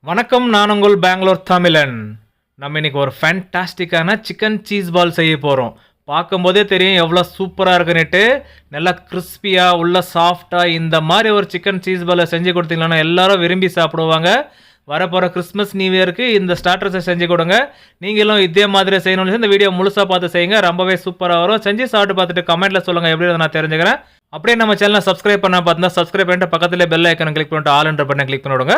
வணக்கம், நான் உங்கள் பெங்களூர் தமிழன். நம்ம இன்னைக்கு ஒரு ஃபேண்டாஸ்டிக்கான சிக்கன் சீஸ் பால் செய்ய போகிறோம். பார்க்கும்போதே தெரியும் எவ்வளோ சூப்பராக இருக்குன்னுட்டு. நல்லா கிறிஸ்பியாக உள்ள சாஃப்டாக இந்த மாதிரி ஒரு சிக்கன் சீஸ் பாலை செஞ்சு கொடுத்தீங்கன்னா எல்லாரும் விரும்பி சாப்பிடுவாங்க. வரப்போகிற கிறிஸ்மஸ் நியூ இயருக்கு இந்த ஸ்டார்டர்ஸை செஞ்சு கொடுங்க. நீங்களும் இதே மாதிரி செய்யணும்னு இந்த வீடியோ முழுசாக பார்த்து செய்யுங்க. ரொம்பவே சூப்பராக வரும். செஞ்சு சாப்பிட்டு பார்த்துட்டு கமெண்ட்டில் சொல்லுங்கள் எப்படி நான் தெரிஞ்சுக்கிறேன். அப்படியே நம்ம சேனலை சப்ஸ்கிரைப் பண்ண பார்த்தா சப்ஸ்கிரைப் பண்ணிட்டு பக்கத்துலேயே பெல் ஐக்கனை கிளிக் பண்ணிட்டு ஆல் என்ற பட்டனை கிளிக் பண்ணிவிடுங்க.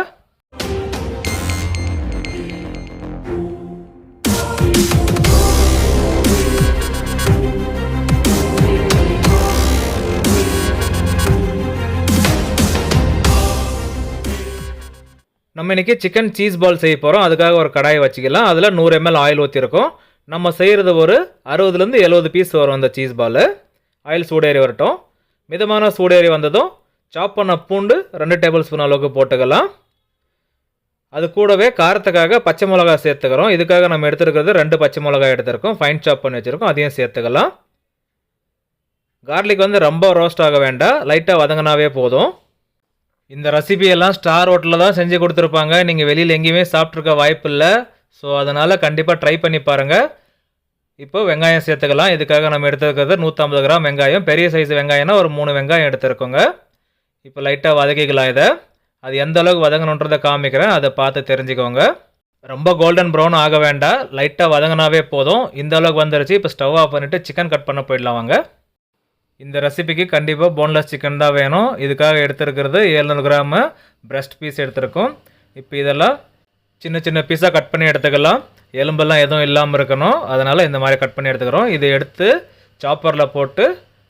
நம்ம இன்றைக்கி சிக்கன் சீஸ் பால் செய்ய போகிறோம். அதுக்காக ஒரு கடாயை வச்சுக்கலாம். அதில் 100 ml ஆயில் ஊற்றிருக்கோம். நம்ம செய்கிறது ஒரு 60 to 70 பீஸ் வரும் அந்த சீஸ் பால். ஆயில் சூடேறி வரட்டும். மிதமான சூடேறி வந்ததும் சாப் பண்ண பூண்டு 2 டேபிள் ஸ்பூன் அளவுக்கு போட்டுக்கலாம். அது கூடவே காரத்துக்காக பச்சை மிளகாய் சேர்த்துக்கிறோம். இதுக்காக நம்ம எடுத்துருக்கிறது 2 பச்சை மிளகாய் எடுத்துருக்கோம். ஃபைன் சாப் பண்ணி வச்சுருக்கோம். அதையும் சேர்த்துக்கலாம். கார்லிக் ரொம்ப ரோஸ்ட் ஆக வேண்டாம், லைட்டாக வதங்கினாவே போதும். இந்த ரெசிபியெல்லாம் ஸ்டார் ஹோட்டலில் தான் செஞ்சு கொடுத்துருப்பாங்க. நீங்கள் வெளியில் எங்கேயுமே சாப்பிட்ருக்க வாய்ப்பு இல்லை. ஸோ அதனால் கண்டிப்பாக ட்ரை பண்ணி பாருங்கள். இப்போ வெங்காயம் சேர்த்துக்கலாம். இதுக்காக நம்ம எடுத்துருக்கிறது 150 கிராம் வெங்காயம். பெரிய சைஸ் வெங்காயம்னா ஒரு 3 வெங்காயம் எடுத்துருக்கோங்க. இப்போ லைட்டாக வதக்கிக்கலாம். இதை அது எந்த அளவுக்கு வதங்கணுன்றதை காமிக்கிறேன், அதை பார்த்து தெரிஞ்சுக்கோங்க. ரொம்ப கோல்டன் ப்ரௌன் ஆக வேண்டாம், லைட்டாக வதங்கினாவே போதும். இந்த அளவுக்கு வந்துருச்சு. இப்போ ஸ்டவ் ஆஃப் பண்ணிவிட்டு சிக்கன் கட் பண்ண போயிடலாம் வாங்க. இந்த ரெசிபிக்கு கண்டிப்பாக போன்லெஸ் சிக்கன் தான் வேணும். இதுக்காக எடுத்துருக்கிறது 700 கிராம் பிரஸ்ட் பீஸ் எடுத்துருக்கோம். இப்போ இதெல்லாம் சின்ன சின்ன பீஸாக கட் பண்ணி எடுத்துக்கலாம். எலும்பெல்லாம் எதுவும் இல்லாமல் இருக்கணும், அதனால் இந்த மாதிரி கட் பண்ணி எடுத்துக்கிறோம். இதை எடுத்து சாப்பரில் போட்டு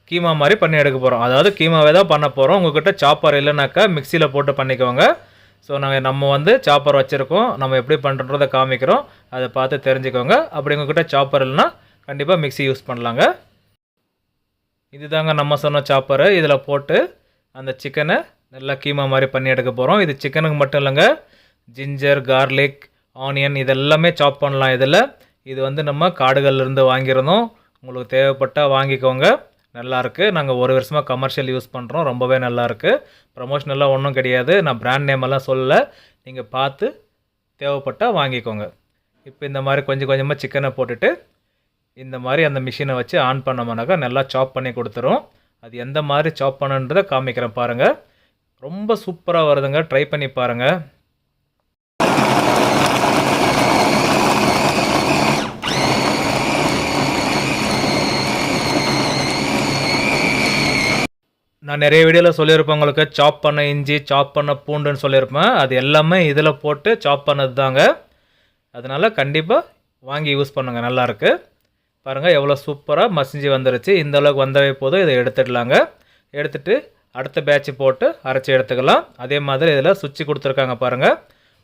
கீமா மாதிரி பண்ணி எடுக்க போகிறோம். அதாவது கீமாவே தான் பண்ண போகிறோம். உங்கள்கிட்ட சாப்பர் இல்லைனாக்கா மிக்சியில் போட்டு பண்ணிக்கோங்க. ஸோ நம்ம சாப்பர் வச்சுருக்கோம். நம்ம எப்படி பண்ணுறதை காமிக்கிறோம், அதை பார்த்து தெரிஞ்சுக்கோங்க. அப்படி உங்கள்கிட்ட சாப்பர் இல்லைன்னா கண்டிப்பாக மிக்சி யூஸ் பண்ணலாங்க. இதுதாங்க நம்ம சொன்ன சாப்பரு. இதில் போட்டு அந்த சிக்கனை நல்லா கீமா மாதிரி பண்ணி எடுக்க போகிறோம். இது சிக்கனுக்கு மட்டும் இல்லைங்க, ஜிஞ்சர், கார்லிக், ஆனியன் இதெல்லாமே சாப் பண்ணலாம் இதில். இது நம்ம காடுகள்லேருந்து வாங்கியிருந்தோம். உங்களுக்கு தேவைப்பட்டால் வாங்கிக்கோங்க. நல்லாயிருக்கு. நாங்கள் 1 வருஷமாக கமர்ஷியல் யூஸ் பண்ணுறோம். ரொம்பவே நல்லாயிருக்கு. ப்ரமோஷனெல்லாம் ஒன்றும் கிடையாது. நான் பிராண்ட் நேம் எல்லாம் சொல்லலை. நீங்கள் பார்த்து தேவைப்பட்டால் வாங்கிக்கோங்க. இப்போ இந்த மாதிரி கொஞ்சம் கொஞ்சமாக சிக்கனை போட்டுட்டு இந்த மாதிரி அந்த மிஷினை வச்சு ஆன் பண்ணோம்னாக்கா நல்லா சாப் பண்ணி கொடுத்துரும். அது எந்த மாதிரி சாப் பண்ணுன்றதை காமிக்கிறேன் பாருங்கள். ரொம்ப சூப்பராக வருதுங்க, ட்ரை பண்ணி பாருங்கள். நான் நிறைய வீடியோவில் சொல்லியிருப்பேன் உங்களுக்கு, சாப் பண்ண இஞ்சி, சாப் பண்ண பூண்டுன்னு சொல்லியிருப்பேன். அது எல்லாமே இதில் போட்டு சாப் பண்ணது தாங்க. அதனால் கண்டிப்பாக வாங்கி யூஸ் பண்ணுங்கள், நல்லாயிருக்கு. பாருங்கள் எவ்வளோ சூப்பராக மசிஞ்சு வந்துருச்சு. இந்த அளவுக்கு வந்தவே போதும். இதை எடுத்துடலாங்க. எடுத்துகிட்டு அடுத்த பேட்ச் போட்டு அரைச்சி எடுத்துக்கலாம். அதே மாதிரி இதில் சுவிட்சு கொடுத்துருக்காங்க பாருங்கள்.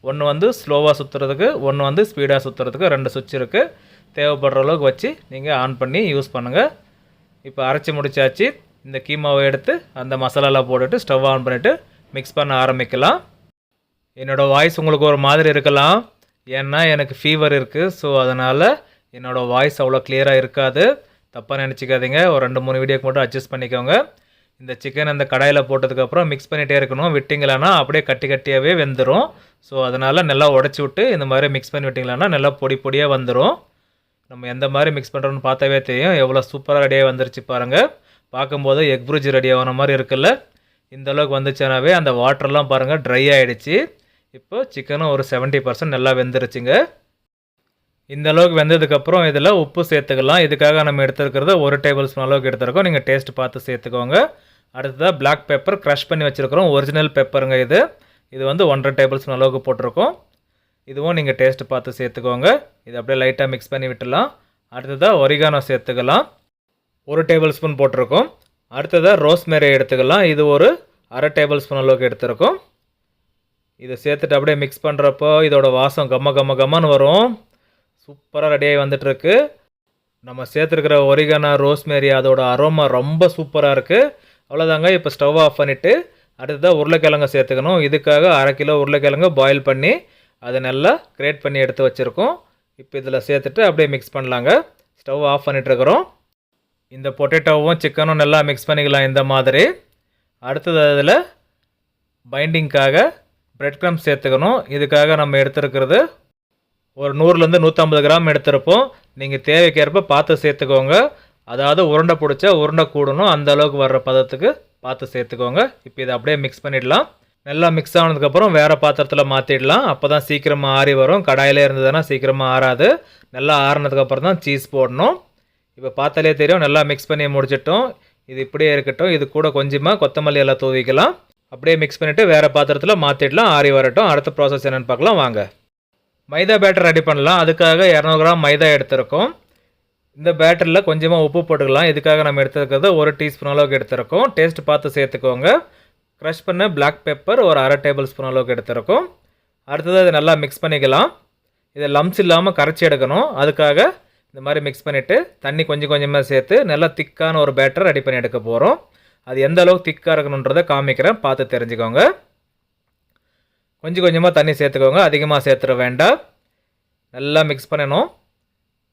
ஒன்று ஸ்லோவாக சுற்றுறதுக்கு, ஒன்று ஸ்பீடாக சுற்றுறதுக்கு 2 சுவிட்ச் இருக்குது. தேவைப்படுற அளவுக்கு வச்சு நீங்கள் ஆன் பண்ணி யூஸ் பண்ணுங்கள். இப்போ அரைச்சி முடிச்சாச்சு. இந்த கீமாவை எடுத்து அந்த மசாலாலாம் போட்டுட்டு ஸ்டவ் ஆன் பண்ணிவிட்டு மிக்ஸ் பண்ண ஆரம்பிக்கலாம். என்னோடய வாய்ஸ் உங்களுக்கு ஒரு மாதிரி இருக்கலாம், ஏன்னா எனக்கு ஃபீவர் இருக்குது. ஸோ அதனால் என்னோடய வாய்ஸ் அவ்வளோ கிளியராக இருக்காது, தப்பாக நினச்சிக்காதீங்க. ஒரு 2-3 வீடியோக்கு மட்டும் அட்ஜஸ்ட் பண்ணிக்கோங்க. இந்த சிக்கன் அந்த கடாயில் போட்டதுக்கப்புறம் மிக்ஸ் பண்ணிகிட்டே இருக்கணும். விட்டிங்களானா அப்படியே கட்டி கட்டியாகவே வெந்துடும். ஸோ அதனால் நல்லா உடச்சி விட்டு இந்த மாதிரி மிக்ஸ் பண்ணி விட்டிங்களானா நல்லா பொடி பொடியாக வந்துடும். நம்ம எந்த மாதிரி மிக்ஸ் பண்ணுறோன்னு பார்த்தாவே தெரியும். எவ்வளோ சூப்பராக ரெடியாக வந்துருச்சு பாருங்கள். பார்க்கும்போது எக் புரிஜ் ரெடி ஆகின மாதிரி இருக்குல்ல. இந்த அளவுக்கு வந்துச்சுனாவே அந்த வாட்டர்லாம் பாருங்கள் ட்ரை ஆகிடுச்சு. இப்போ சிக்கனும் ஒரு 70% நல்லா வெந்துருச்சுங்க. இந்த அளவுக்கு வெந்ததுக்கப்புறம் இதில் உப்பு சேர்த்துக்கலாம். இதுக்காக நம்ம எடுத்துருக்கிறது 1 டேபிள் ஸ்பூன் அளவுக்கு எடுத்துருக்கோம். நீங்கள் டேஸ்ட் பார்த்து சேர்த்துக்கோங்க. அடுத்ததாக பிளாக் பெப்பர் க்ரஷ் பண்ணி வச்சுருக்கிறோம். ஒரிஜினல் பெப்பருங்க இது. இது 1.5 டேபிள் ஸ்பூன் அளவுக்கு போட்டிருக்கோம். இதுவும் நீங்கள் டேஸ்ட் பார்த்து சேர்த்துக்கோங்க. இது அப்படியே லைட்டாக மிக்ஸ் பண்ணி விட்டுலாம். அடுத்ததாக ஒரிகானோ சேர்த்துக்கலாம். 1 டேபிள் ஸ்பூன் போட்டிருக்கோம். அடுத்ததாக ரோஸ்மேரி எடுத்துக்கலாம். இது ஒரு 1/2 டேபிள் ஸ்பூன் அளவுக்கு எடுத்துருக்கோம். இதை சேர்த்துட்டு அப்படியே மிக்ஸ் பண்ணுறப்போ இதோட வாசம் கம்மன்னு வரும். சூப்பராக ரெடியாகி வந்துட்டுருக்கு. நம்ம சேர்த்துருக்கிற ஒரிகானோ, ரோஸ்மேரி அதோட அரோமா ரொம்ப சூப்பராக இருக்குது. அவ்வளோதாங்க. இப்போ ஸ்டவ் ஆஃப் பண்ணிவிட்டு அடுத்ததாக உருளைக்கிழங்கு சேர்த்துக்கணும். இதுக்காக 1/2 கிலோ உருளைக்கிழங்கு பாயில் பண்ணி அதை நல்லா கிரேட் பண்ணி எடுத்து வச்சுருக்கோம். இப்போ இதில் சேர்த்துட்டு அப்படியே மிக்ஸ் பண்ணலாங்க. ஸ்டவ் ஆஃப் பண்ணிட்டுருக்குறோம். இந்த பொட்டேட்டோவும் சிக்கனும் நல்லா மிக்ஸ் பண்ணிக்கலாம் இந்த மாதிரி. அடுத்தது அதில் பைண்டிங்காக பிரெட் க்ரம்ஸ் சேர்த்துக்கணும். இதுக்காக நம்ம எடுத்துருக்கிறது ஒரு 100லேருந்து 150 கிராம் எடுத்திருப்போம். நீங்கள் தேவைக்கேற்ப பார்த்து சேர்த்துக்கோங்க. அதாவது உருண்டை பிடிச்சா உருண்டை கூடணும், அந்த அளவுக்கு வர்ற பதத்துக்கு பார்த்து சேர்த்துக்கோங்க. இப்போ இதை அப்படியே மிக்ஸ் பண்ணிடலாம். நல்லா மிக்ஸ் ஆனதுக்கப்புறம் வேறு பாத்திரத்தில் மாற்றிடலாம். அப்போ தான் சீக்கிரமாக ஆறி வரும். கடாயிலே இருந்ததுன்னா சீக்கிரமாக ஆறாது. நல்லா ஆறினதுக்கப்புறம் தான் சீஸ் போடணும். இப்போ பார்த்தாலே தெரியும், நல்லா மிக்ஸ் பண்ணி முடிச்சிட்டோம். இது இப்படியே இருக்கட்டும். இது கூட கொஞ்சமாக கொத்தமல்லி எல்லாம் தூவிக்கலாம். அப்படியே மிக்ஸ் பண்ணிவிட்டு வேறு பாத்திரத்தில் மாற்றிடலாம். ஆறி வரட்டும். அடுத்த ப்ராசஸ் என்னென்னு பார்க்கலாம் வாங்க. மைதா பேட்டர் ரெடி பண்ணலாம். அதுக்காக 200 கிராம் மைதா எடுத்திருக்கோம். இந்த பேட்டரில் கொஞ்சமாக உப்பு போட்டுக்கலாம். இதுக்காக நம்ம எடுத்துருக்கிறது 1 டீஸ்பூன் அளவுக்கு எடுத்திருக்கோம். டேஸ்ட் பார்த்து சேர்த்துக்கோங்க. க்ரஷ் பண்ண பிளாக் பெப்பர் ஒரு 1/2 டேபிள் ஸ்பூன் அளவுக்கு எடுத்திருக்கோம். அடுத்தது அதை நல்லா மிக்ஸ் பண்ணிக்கலாம். இதை லம்ஸ் இல்லாமல் கரைச்சி எடுக்கணும். அதுக்காக இந்த மாதிரி மிக்ஸ் பண்ணிவிட்டு தண்ணி கொஞ்சம் கொஞ்சமாக சேர்த்து நல்லா திக்கான ஒரு பேட்டர் ரெடி பண்ணி எடுக்க போகிறோம். அது எந்த அளவுக்கு திக்காக இருக்கணுன்றதை காமிக்கிறேன், பார்த்து தெரிஞ்சுக்கோங்க. கொஞ்சம் கொஞ்சமாக தண்ணி சேர்த்துக்கோங்க, அதிகமாக சேர்த்துட வேண்டாம். நல்லா மிக்ஸ் பண்ணணும்.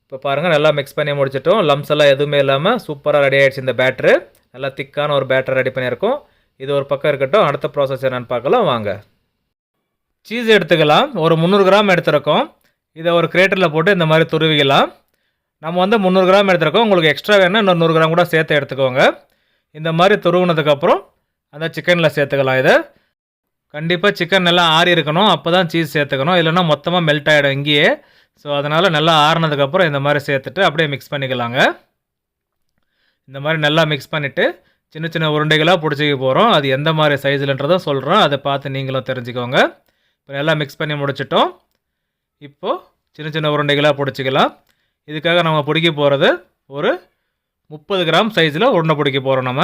இப்போ பாருங்கள், நல்லா மிக்ஸ் பண்ணி முடிச்சிட்டோம். லம்ஸ் எல்லாம் எதுவுமே இல்லாமல் சூப்பராக ரெடி ஆகிடுச்சு. இந்த பேட்டரு நல்லா திக்கான ஒரு பேட்டர் ரெடி பண்ணியிருக்கோம். இது ஒரு பக்கம் இருக்கட்டும். அடுத்த ப்ராசஸ் என்னென்னு பார்க்கலாம் வாங்க. சீஸ் எடுத்துக்கலாம். ஒரு 300 கிராம் எடுத்துருக்கோம். இதை ஒரு கிரேட்டரில் போட்டு இந்த மாதிரி துருவிக்கலாம். நம்ம வந்து 300 கிராம் எடுத்துருக்கோம். உங்களுக்கு எக்ஸ்ட்ரா வேணால் இன்னொரு 100 கிராம் கூட சேர்த்து எடுத்துக்கோங்க. இந்த மாதிரி துருவினதுக்கப்புறம் அந்த சிக்கனில் சேர்த்துக்கலாம். இதை கண்டிப்பாக சிக்கன் நல்லா ஆறி இருக்கணும். அப்போ தான் சீஸ் சேர்த்துக்கணும், இல்லைன்னா மொத்தமாக மெல்ட் ஆகிடும் இங்கேயே. ஸோ அதனால் நல்லா ஆறினதுக்கப்புறம் இந்த மாதிரி சேர்த்துட்டு அப்படியே மிக்ஸ் பண்ணிக்கலாங்க. இந்த மாதிரி நல்லா மிக்ஸ் பண்ணிவிட்டு சின்ன சின்ன உருண்டைகளாக பிடிச்சிக்க போகிறோம். அது எந்த மாதிரி சைஸ்லன்றதும் சொல்கிறோம், அதை பார்த்து நீங்களும் தெரிஞ்சுக்கோங்க. இப்போ நல்லா மிக்ஸ் பண்ணி முடிச்சிட்டோம். இப்போது சின்ன சின்ன உருண்டைகளாக பிடிச்சிக்கலாம். இதுக்காக நம்ம பிடிக்க போகிறது ஒரு 30 கிராம் சைஸில் உருண்டை பிடிக்க போகிறோம் நம்ம.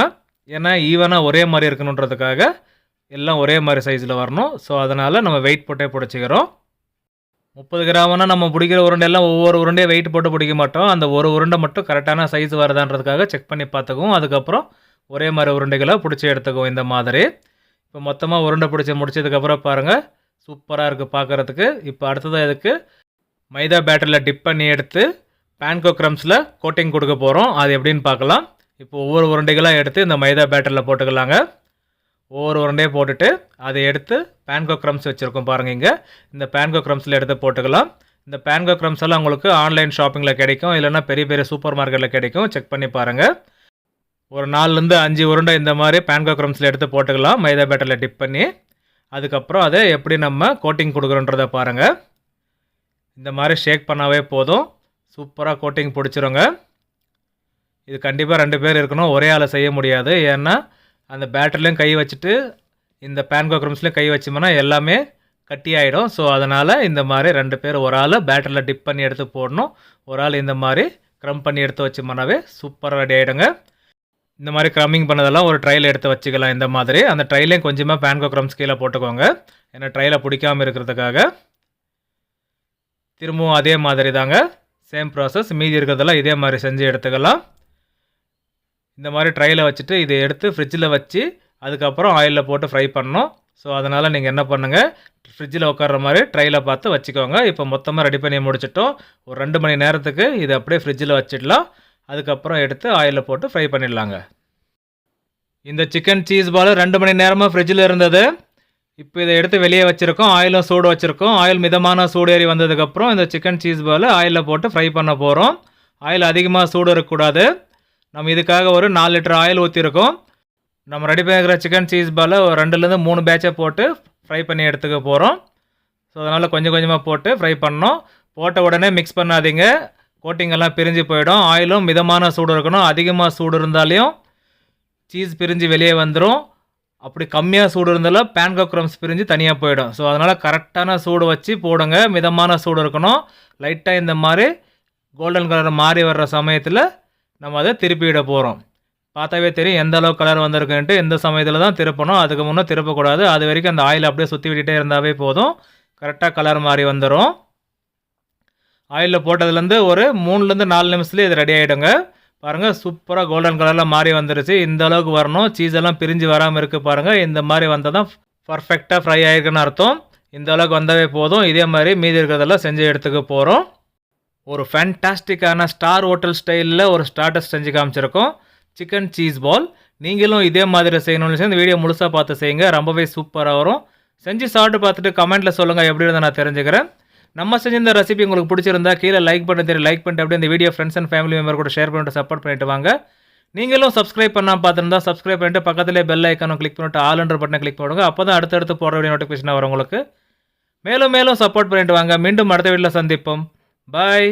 ஏன்னா ஈவனாக ஒரே மாதிரி இருக்கணுன்றதுக்காக எல்லாம் ஒரே மாதிரி சைஸில் வரணும். ஸோ அதனால் நம்ம வெயிட் போட்டே பிடிச்சிக்கிறோம். 30 கிராம்னா நம்ம பிடிக்கிற உருண்டையெல்லாம் ஒவ்வொரு உருண்டையை வெயிட் போட்டு பிடிக்க மாட்டோம். அந்த ஒரு உருண்டை மட்டும் கரெக்டான சைஸ் வருதான்றதுக்காக செக் பண்ணி பார்த்துக்குவோம். அதுக்கப்புறம் ஒரே மாதிரி உருண்டைகளை பிடிச்சி எடுத்துக்குவோம் இந்த மாதிரி. இப்போ மொத்தமாக உருண்டை பிடிச்சி முடிச்சதுக்கப்புறம் பாருங்கள், சூப்பராக இருக்குது பார்க்குறதுக்கு. இப்போ அடுத்ததாக இதுக்கு மைதா பேட்டரில் டிப் பண்ணி எடுத்து பேன்கோ க்ரம்ஸில் கோட்டிங் கொடுக்க போகிறோம். அது எப்படின்னு பார்க்கலாம். இப்போ ஒவ்வொரு உருண்டைகளாக எடுத்து இந்த மைதா பேட்டரில் போட்டுக்கலாங்க. ஒவ்வொரு உருண்டையை போட்டுட்டு அதை எடுத்து பேன்கோ க்ரம்ஸ் வச்சுருக்கோம் பாருங்கள். இங்கே இந்த பேன்கோ க்ரம்ஸில் எடுத்து போட்டுக்கலாம். இந்த பேன்கோ க்ரம்ஸ் எல்லாம் உங்களுக்கு ஆன்லைன் ஷாப்பிங்கில் கிடைக்கும், இல்லைனா பெரிய பெரிய சூப்பர் மார்க்கெட்டில் கிடைக்கும். செக் பண்ணி பாருங்கள். ஒரு 4லேருந்து 5 உருண்டை இந்த மாதிரி பேன்கோ க்ரம்ஸில் எடுத்து போட்டுக்கலாம், மைதா பேட்டரில் டிப் பண்ணி. அதுக்கப்புறம் அதை எப்படி நம்ம கோட்டிங் கொடுக்குறோன்றதை பாருங்கள். இந்த மாதிரி ஷேக் பண்ணாவே போதும், சூப்பராக கோட்டிங் பிடிச்சிருங்க. இது கண்டிப்பாக 2 பேர் இருக்கணும், ஒரே ஆளை செய்ய முடியாது. ஏன்னா அந்த பேட்டர்லேயும் கை வச்சுட்டு இந்த பேன்கோ க்ரம்ஸ்லேயும் கை வச்சோம்னா எல்லாமே கட்டி ஆகிடும். ஸோ அதனால் இந்த மாதிரி 2 பேர், ஒரு ஆள் பேட்டரில் டிப் பண்ணி எடுத்து போடணும், ஒரு ஆள் இந்த மாதிரி க்ரம் பண்ணி எடுத்து வச்சோம்னாவே சூப்பராக ரெடி ஆகிடுங்க. இந்த மாதிரி க்ரம்மிங் பண்ணதெல்லாம் ஒரு ட்ரையில் எடுத்து வச்சுக்கலாம். இந்த மாதிரி அந்த ட்ரைலையும் கொஞ்சமாக பேன்கோ க்ரம்ஸ் கீழே போட்டுக்கோங்க, ஏன்னா ட்ரையில் பிடிக்காமல் இருக்கிறதுக்காக. திரும்பவும் அதே மாதிரி தாங்க, சேம் ப்ராசஸ். மீதி இருக்கிறதெல்லாம் இதே மாதிரி செஞ்சு எடுத்துக்கலாம். இந்த மாதிரி ட்ரையில் வச்சுட்டு இதை எடுத்து ஃப்ரிட்ஜில் வச்சு அதுக்கப்புறம் ஆயிலில் போட்டு ஃப்ரை பண்ணணும். ஸோ அதனால் நீங்கள் என்ன பண்ணுங்கள், ஃப்ரிட்ஜில் உட்கார்ற மாதிரி ட்ரையில் பார்த்து வச்சுக்கோங்க. இப்போ மொத்தமாக ரெடி பண்ணி முடிச்சிட்டோம். ஒரு 2 மணி நேரத்துக்கு இதை அப்படியே ஃப்ரிட்ஜில் வச்சிடலாம். அதுக்கப்புறம் எடுத்து ஆயிலில் போட்டு ஃப்ரை பண்ணிடலாங்க. இந்த சிக்கன் சீஸ் பால் 2 மணி நேரமாக ஃப்ரிட்ஜில் இருந்தது. இப்போ இதை எடுத்து வெளியே வச்சுருக்கோம். ஆயிலும் சூடு வச்சுருக்கோம். ஆயில் மிதமான சூடு ஏறி வந்ததுக்கப்புறம் இந்த சிக்கன் சீஸ் பால் ஆயிலில் போட்டு ஃப்ரை பண்ண போகிறோம். ஆயில் அதிகமாக சூடு இருக்கக்கூடாது. நம்ம இதுக்காக ஒரு 4 லிட்டர் ஆயில் ஊற்றிருக்கோம். நம்ம ரெடி பண்ணிக்கிற சிக்கன் சீஸ் பால் ஒரு 2லேருந்து 3 பேட்சை போட்டு ஃப்ரை பண்ணி எடுத்துக்க போகிறோம். ஸோ அதனால் கொஞ்சம் கொஞ்சமாக போட்டு ஃப்ரை பண்ணோம். போட்ட உடனே மிக்ஸ் பண்ணாதீங்க, கோட்டிங்கெல்லாம் பிரிஞ்சு போயிடும். ஆயிலும் மிதமான சூடு இருக்கணும். அதிகமாக சூடு இருந்தாலையும் சீஸ் பிரிஞ்சு வெளியே வந்துடும். அப்படி கம்மியாக சூடு இருந்தாலும் பேன்கோ க்ரம்ஸ் பிரிஞ்சு தனியாக போயிடும். ஸோ அதனால் கரெக்டான சூடு வச்சு போடுங்க. மிதமான சூடு இருக்கணும். லைட்டாக இந்த மாதிரி கோல்டன் கலர் மாறி வர்ற சமயத்தில் நம்ம அதை திருப்பி விட போகிறோம். பார்த்தாவே தெரியும் எந்த அளவுக்கு கலர் வந்திருக்குன்ட்டு. எந்த சமயத்தில் தான் திருப்பணும், அதுக்கு முன்னே திருப்பக்கூடாது. அது வரைக்கும் அந்த ஆயில் அப்படியே சுற்றி விட்டுட்டே இருந்தாவே போதும், கரெக்டாக கலர் மாறி வந்துடும். ஆயிலில் போட்டதுலேருந்து ஒரு 3லேருந்து 4 நிமிஷத்துலேயே இது ரெடி ஆகிடுங்க. பாருங்கள், சூப்பராக கோல்டன் கலரில் மாறி வந்துருச்சு. இந்த அளவுக்கு வரணும். சீஸ் எல்லாம் பிரிஞ்சு வராமல் இருக்குது பாருங்கள். இந்த மாதிரி வந்தால் தான் பர்ஃபெக்டாக ஃப்ரை ஆகிருக்குன்னு அர்த்தம். இந்த அளவுக்கு வந்தாவே போதும். இதே மாதிரி மீதி இருக்கிறதெல்லாம் செஞ்சு எடுத்துக்க போகிறோம். ஒரு ஃபேண்டாஸ்டிக்கான ஸ்டார் ஹோட்டல் ஸ்டைலில் ஒரு ஸ்டார்டர்ஸ் செஞ்சு காமிச்சிருக்கோம், சிக்கன் சீஸ் பால். நீங்களும் இதே மாதிரி செய்யணும்னு இந்த வீடியோ முழுசாக பார்த்து செய்யுங்க, ரொம்பவே சூப்பராக வரும். செஞ்சு சாப்பிட்டு பார்த்துட்டு கமெண்ட்டில் சொல்லுங்கள் எப்படி இருந்தால் நான் தெரிஞ்சுக்கிறேன். நம்ம செஞ்ச இந்த ரெசிபி உங்களுக்கு பிடிச்சிருந்தா கீழே லைக் பண்ணிட்டு அப்படியே இந்த video friends and family member கூட ஷேர் பண்ணிட்டு சப்போர்ட் பண்ணிட்டு வாங்க. நீங்களும் சப்ஸ்கிரைப் பண்ணால் பார்த்துருந்தா சப்ஸ்கிரைப் பண்ணிட்டு பக்கத்துலேயே பெல் ஐக்கானும் கிளிக் பண்ணிட்டு ஆல்ன்ற பட்டனை கிளிக் பண்ணுங்க. அப்போ தான் அடுத்தடுத்து போகிற வீடியோ நோட்டிஃபிகேஷன் வரும் உங்களுக்கு. மேலும் சப்போர்ட் பண்ணிட்டு வாங்க. மீண்டும் அடுத்த வீடியோவில் சந்திப்போம். பாய்.